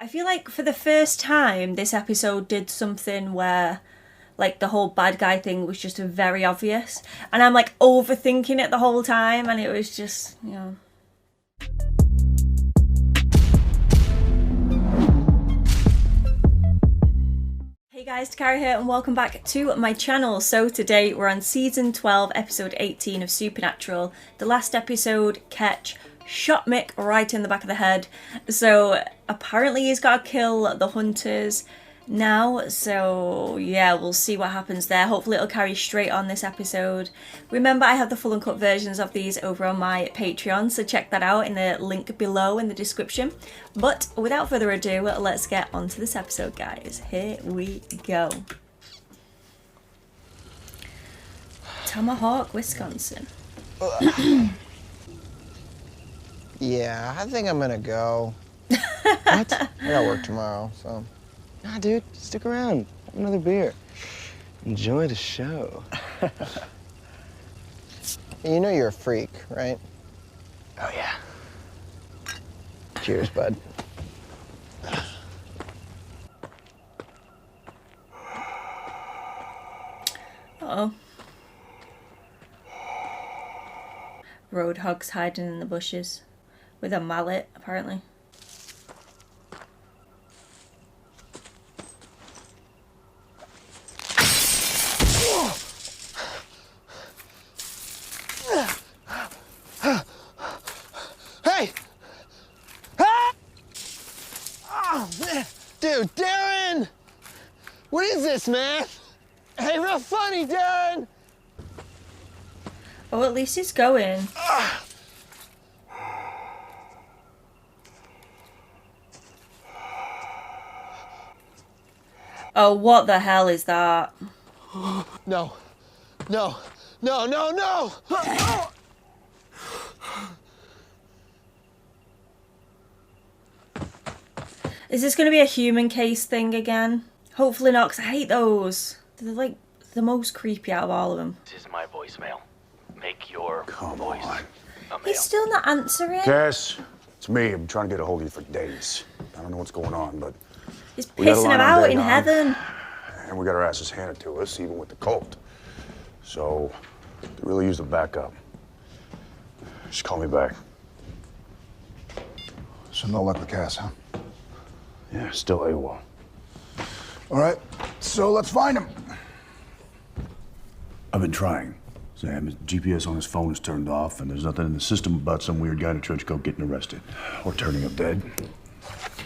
I feel like for the first time, this episode did something where, like, the whole bad guy thing was just very obvious. And I'm, like, overthinking it the whole time, and it was just, you know. Hey guys, Dakara here, and welcome back to my channel. So today we're on season 12, episode 18 of Supernatural. The last episode, Ketch shot Mick right in the back of the head. So apparently he's got to kill the hunters now. So yeah, we'll see what happens there. Hopefully it'll carry straight on this episode. Remember, I have the full uncut versions of these over on my Patreon, so check that out in the link below in the description. But without further ado, let's get on to this episode, guys. Here we go. Tomahawk, Wisconsin. Yeah, I think I'm gonna go. What? I gotta work tomorrow, so. Nah, dude, stick around. Have another beer. Enjoy the show. You know you're a freak, right? Oh, yeah. Cheers, bud. Uh-oh. Roadhog's hiding in the bushes with a mallet, apparently. Hey! Ah! Oh, man. Dude, Darren! What is this, man? Hey, real funny, Darren! Oh, at least he's going. Oh, what the hell is that? No. No. No, no, no! Is this going to be a human case thing again? Hopefully not, because I hate those. They're like the most creepy out of all of them. This is my voicemail. Make your voice on. a male. He's still not answering. Cass, it's me. I'm trying to get a hold of you for days. I don't know what's going on, but He's we got a pissing line on about in Dagon, heaven. and we got our asses handed to us, even with the cult. So, they really used a backup. Just call me back. So no luck with Cass, huh? Yeah, still AWOL. All right, so let's find him. I've been trying. Sam, his GPS on his phone is turned off, and there's nothing in the system about some weird guy in a trench coat getting arrested. Or turning up dead.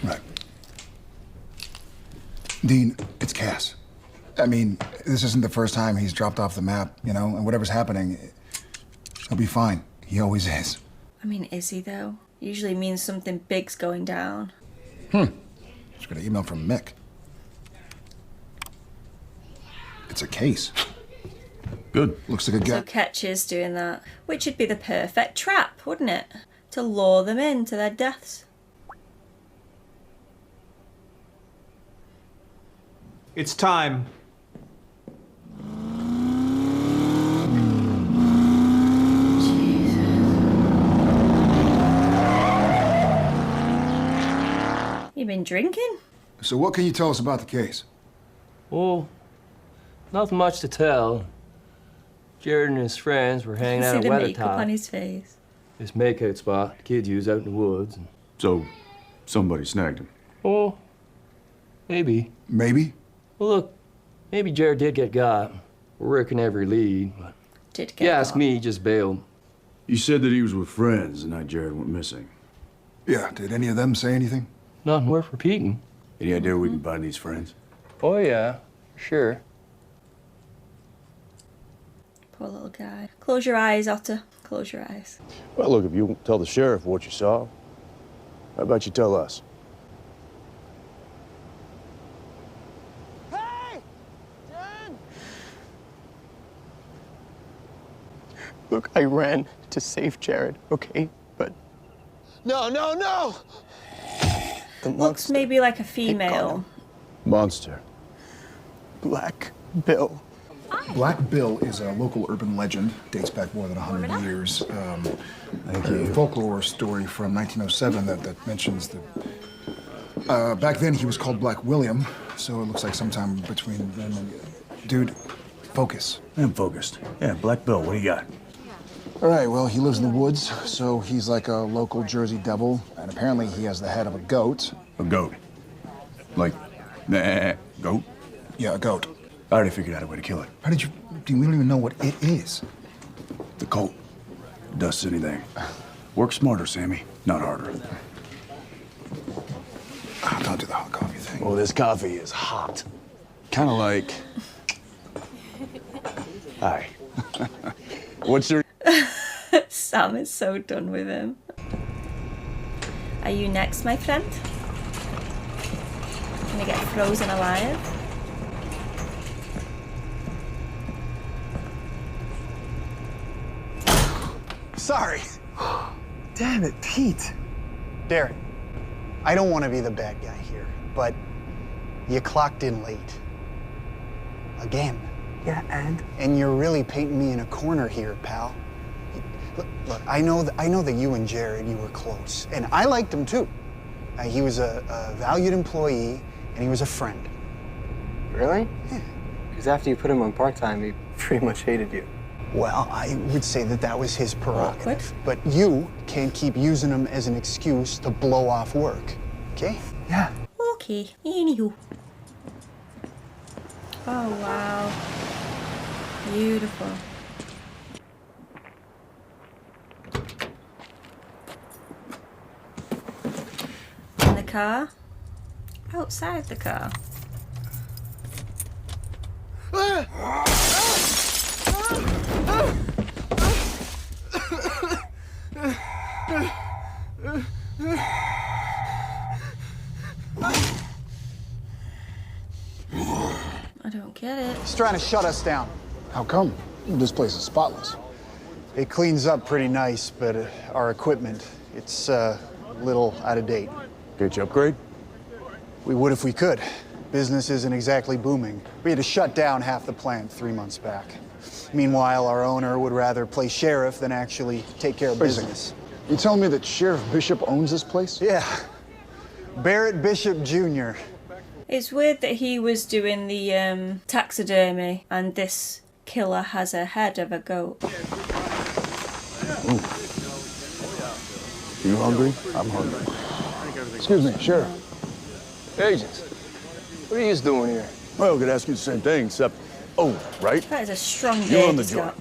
Right. Dean, it's Cass. I mean, this isn't the first time he's dropped off the map, you know, and whatever's happening, he'll be fine. He always is. I mean, is he though? Usually means something big's going down. Just got an email from Mick. It's a case. Good. Looks like a So guy. Ketch is doing that, which would be the perfect trap, wouldn't it? To lure them into their deaths. It's time. You been drinking? So what can you tell us about the case? Well, nothing much to tell. Jared and his friends were hanging out See at the makeup on Weathertop, his face. this makeout spot the kids use out in the woods. So, somebody snagged him. Oh, maybe. Maybe? Well, look, maybe Jared did get got. We're working every lead, but Did if get you ask got. me, he just bailed. You said that he was with friends the night Jared went missing. Yeah, did any of them say anything? Nothing worth repeating. Any idea where we can find these friends? Oh, yeah, sure. Poor little guy. Close your eyes, Otter. Close your eyes. Well, look, if you won't tell the sheriff what you saw, how about you tell us? Hey! Darren! Look, I ran to save Jared, okay? But No, no, no! the Looks maybe like a female. Monster. Black Bill. Black Bill is a local urban legend, dates back more than 100 years. A folklore story from 1907 that mentions the Back then he was called Black William, so it looks like sometime between then and... Dude, focus. I'm focused. Yeah, Black Bill, what do you got? All right, well, he lives in the woods, so he's like a local Jersey devil, and apparently he has the head of a goat. A goat. Like, goat? Yeah, a goat. I already figured out a way to kill it. How did you... Dude, we don't even know what it is. The cult. Does anything. Work smarter, Sammy, not harder. Oh, don't do the hot coffee thing. Well, this coffee is hot. Kind of like... Hi. What's your... Sam is so done with him. Are you next, my friend? Gonna get frozen alive? Sorry. Damn it, Pete. Darren, I don't want to be the bad guy here, but you clocked in late. Again. Yeah, and? And you're really painting me in a corner here, pal. Look, I know that you and Jared, you were close, and I liked him too. He was a valued employee, and he was a friend. Really? Yeah. Because after you put him on part-time, he pretty much hated you. Well, I would say that was his prerogative. But you can't keep using him as an excuse to blow off work, okay? Yeah. Okay, anywho. Oh, wow. Beautiful. In the car? Outside the car? I don't get it. He's trying to shut us down. How come? This place is spotless. It cleans up pretty nice, but our equipment, it's a little out of date. Get you upgrade? We would if we could. Business isn't exactly booming. We had to shut down half the plant 3 months back. Meanwhile, our owner would rather play sheriff than actually take care of business. You telling me that Sheriff Bishop owns this place? Yeah. Barrett Bishop Jr. It's weird that he was doing the taxidermy and this killer has a head of a goat. Ooh. You hungry? I'm hungry. Excuse me, Sheriff. Agents, what are you doing here? Well, I could ask you the same thing, except... Oh, right? That is a strong You beard own the he's joint.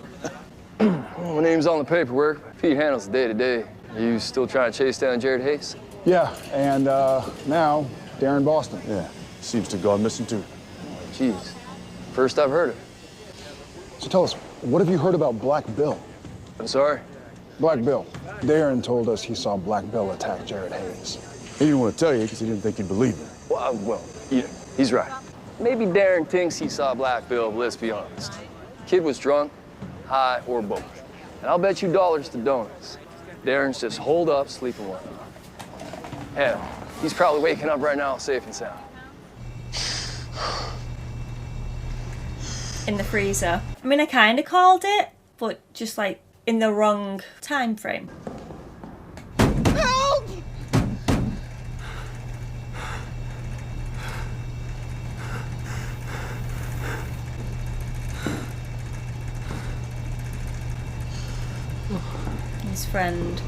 got. Well, my name's on the paperwork. My fee handles the day-to-day. Are you still trying to chase down Jared Hayes? Yeah, and now, Darren Boston. Yeah, seems to have gone missing too. Jeez, first I've heard of it. So tell us, what have you heard about Black Bill? I'm sorry? Black Bill. Darren told us he saw Black Bill attack Jared Hayes. He didn't want to tell you because he didn't think you'd believe it. Well, you know, he's right. Maybe Darren thinks he saw Black Bill, but let's be honest. Kid was drunk, high, or both. And I'll bet you dollars to donuts. Darren's just holed up, sleeping well. Hell, he's probably waking up right now safe and sound. In the freezer. I mean, I kind of called it, but just like in the wrong time frame. Help! His friend.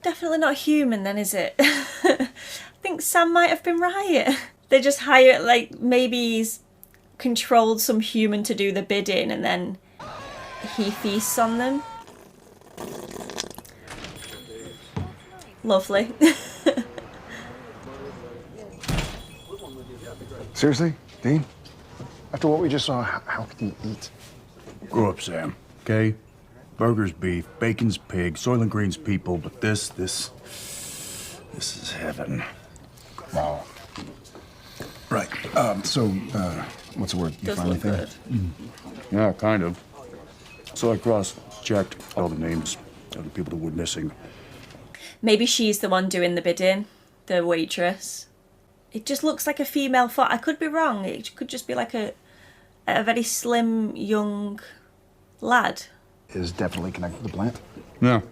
Definitely not human then, is it? I think Sam might have been right. They just hire, like, maybe he's controlled some human to do the bidding and then he feasts on them. Lovely. Seriously, Dean? After what we just saw, how can you eat? Grow up, Sam, okay? Burger's beef, bacon's pig, Soylent Green's people, but this is heaven. Wow. Right, so, what's the word? You Does finally look think? good. Yeah, kind of. So I cross-checked all the names of the people that were missing. Maybe she's the one doing the bidding, the waitress. It just looks like a female foot. I could be wrong. It could just be like a very slim, young lad. Is definitely connected to the plant. Yeah.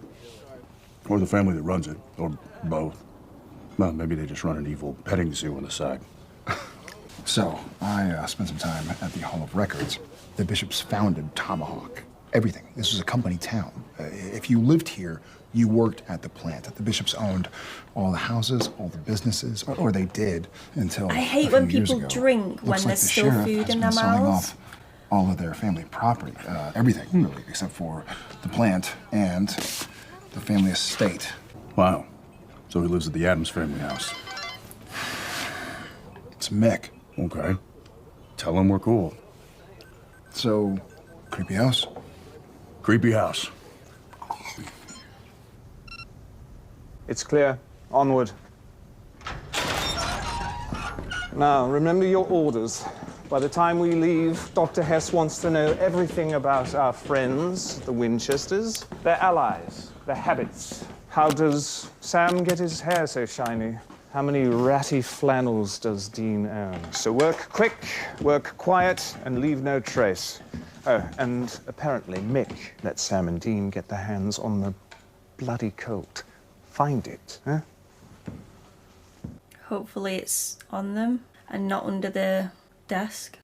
Or the family that runs it, or both. Well, maybe they just run an evil petting zoo on the side. So, I spent some time at the Hall of Records. The bishops founded Tomahawk. Everything. This was a company town. If you lived here, you worked at the plant. The bishops owned all the houses, all the businesses, or they did until I hate a few when years people ago. drink when Looks like there's the still sheriff food has in been their selling mouths. off all of their family property. Everything, really, except for the plant and the family estate. Wow. So he lives at the Addams family house. It's Mick. Okay. Tell him we're cool. So, creepy house? Creepy house. It's clear. Onward. Now, remember your orders. By the time we leave, Dr. Hess wants to know everything about our friends, the Winchesters, their allies, their habits. How does Sam get his hair so shiny? How many ratty flannels does Dean own? So work quick, work quiet, and leave no trace. Oh, and apparently Mick let Sam and Dean get their hands on the bloody colt. Find it, huh? Hopefully it's on them and not under the desk.